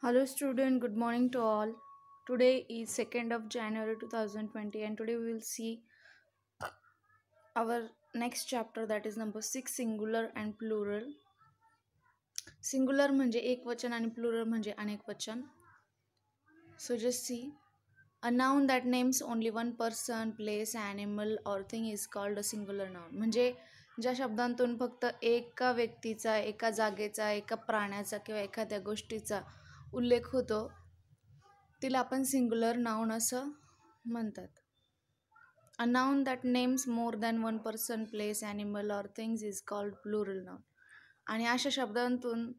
Hello student, good morning to all. Today is 2nd of January 2020 and today we will see our next chapter, that is number 6, singular and plural. Singular म्हणजे एक वचन आणि plural म्हणजे अनेक वचन. So just see, a noun that names only one person, place, animal or thing is called a singular noun. म्हणजे ज्या शब्दांतून फक्त एका व्यक्तीचा, एका जागेचा, एका प्राण्याचा किंवा एखाद्या गोष्टीचा उल्लेख होतो तिला आपण सिंग्युलर नाउन असं म्हणतात. A noun that names more than one person, place, animal or things is called plural noun. आणि अशा शब्दांतून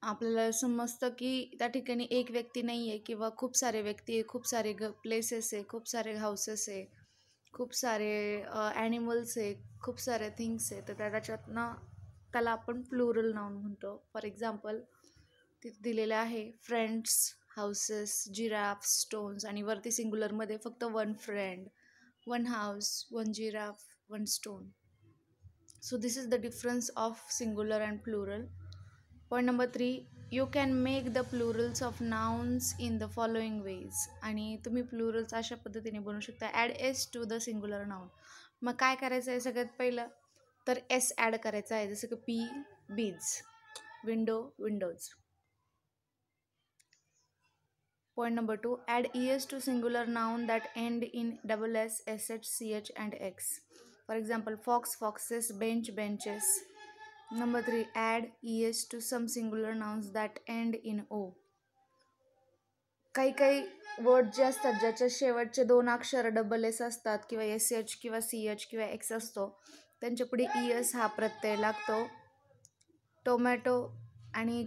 आपल्याला समजतं की त्या ठिकाणी एक व्यक्ती नाही आहे किंवा खूप सारे व्यक्ती आहे, खूप सारे प्लेसेस आहे, खूप सारे हाऊसेस आहे, खूप सारे ॲनिमल्स आहे, खूप सारे थिंग्स आहे. तर त्याच्यातनं त्याला आपण प्लुरल नाउन म्हणतो. फॉर एक्झाम्पल तिथे दिलेलं आहे फ्रेंड्स, हाऊसेस, जिराफ, स्टोन्स आणि वरती सिंग्युलरमध्ये फक्त one friend, one house, one giraffe, one stone. So this is the difference of singular and plural. Point number 3, you can make the plurals of nouns in the following ways. आणि तुम्ही plurals अशा पद्धतीने बनवू शकता. Add S to the singular noun. मग काय करायचं आहे सगळ्यात पहिलं तर एस ॲड करायचं आहे, जसं की पी, बीज, window, Windows. Point number 2, add es to singular noun that end in double s, sh, ch and x. For example, fox, foxes, bench, benches. Number 3, add es to some singular nouns that end in o. काही काही word जे असतात ज्याच्या शेवटचे दोन अक्षर double S असतात किंवा एस एच किंवा सी एच किंवा एक्स असतो, त्यांच्या पुढे ई एस हा प्रत्यय लागतो. टोमॅटो. आणि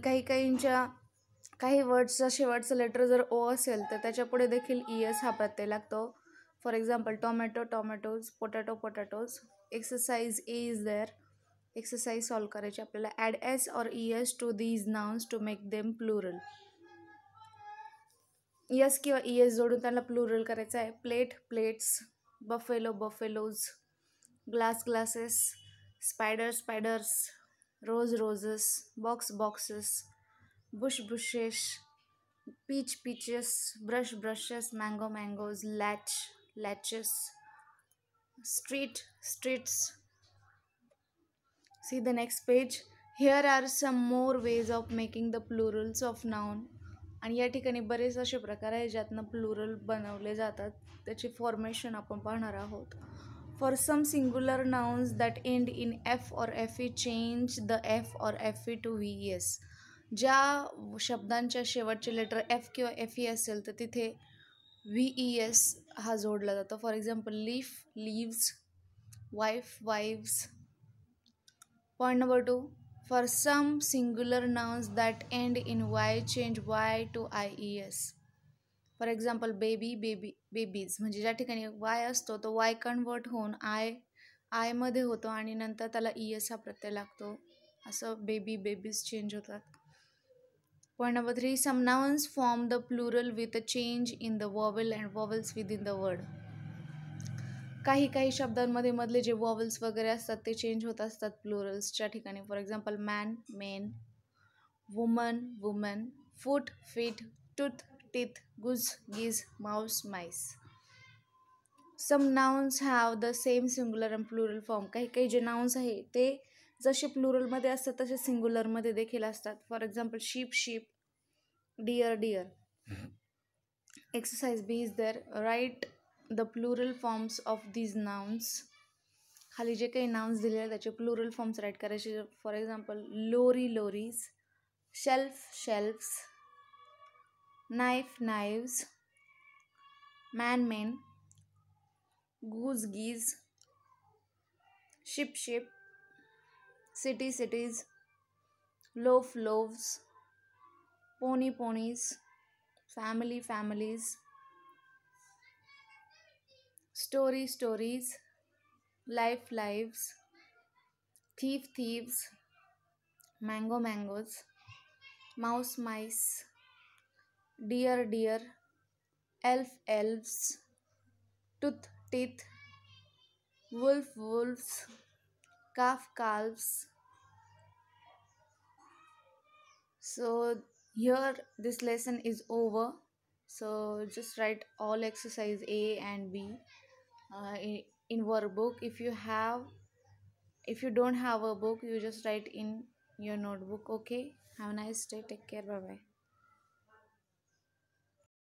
काही वर्ड्सचं शेवटचं लेटर जर ओ असेल तर त्याच्या पुढे देखील ई एस हा प्रत्यय लागतो. For example, tomato, tomatoes, potato, potatoes. Exercise A is there. Exercise solve करायची आपल्याला. Add S or E S to these nouns to make them plural. S किंवा ई एस जोडून त्याला प्लुरल करायचं आहे. Plate, plates, buffalo, buffaloes, glass, glasses, spider, spiders, rose, roses, box, boxes, bush, bushes, peach, peaches, brush, brushes, mango, mangoes, latch, latches, street, streets. See the next page. Here are some more ways of making the plurals of noun. आणि या ठिकाणी बरेच असे प्रकार आहेत ज्यातनं plural बनवले जातात. त्याची फॉर्मेशन आपण पाहणार आहोत. For some singular nouns that end in f or fe, change the f or fe to ves. ज्या शब्दांच्या शेवटचे लेटर एफ किंवा एफ ई असेल तर तिथे व्ही ई एस हा जोडला जातो. For example, leaf, leaves, wife, wives. Point number 2, for some singular nouns that end in Y, change Y to I E S. For example, baby, baby, babies. म्हणजे ज्या ठिकाणी Y असतो तो Y convert होऊन आयमध्ये होतो आणि नंतर त्याला ई एस हा प्रत्यय लागतो. असं बेबी, बेबीज चेंज होतात. Point number 3, some nouns form the plural with a change in the vowel and vowels within the word. काही शब्दांमध्ये मधले जे वॉवल्स वगैरे असतात ते चेंज होत असतात प्लुरल्सच्या ठिकाणी. For example, man, men, woman, woman, foot, feet, tooth, teeth, goose, geese, mouse, mice. Some nouns have the same singular and plural form. काही जे नाउन्स आहे ते जसे प्लुरलमध्ये असतात तसे सिंग्युलरमध्ये देखील असतात. For example, sheep, sheep, deer, deer. Exercise B is there. Write the plural forms of these nouns. खाली जे काही नाउन्स दिलेले आहेत त्याचे प्लुरल फॉर्म्स राईट करायचे. For example, lorry, lorries, shelf, shelfs, knife, knives, man, men, goose, geese, ship, ship, city, cities, loaf, loaves, pony, ponies, family, families, story, stories, life, lives, thief, thieves, mango, mangoes, mouse, mice, deer, deer, elf, elves, tooth, teeth, wolf, wolves, calf, calves. So Here this lesson is over, so just write all exercise A and B in workbook. If you don't have a book, you just write in your notebook. Okay, have a nice day, take care, bye bye.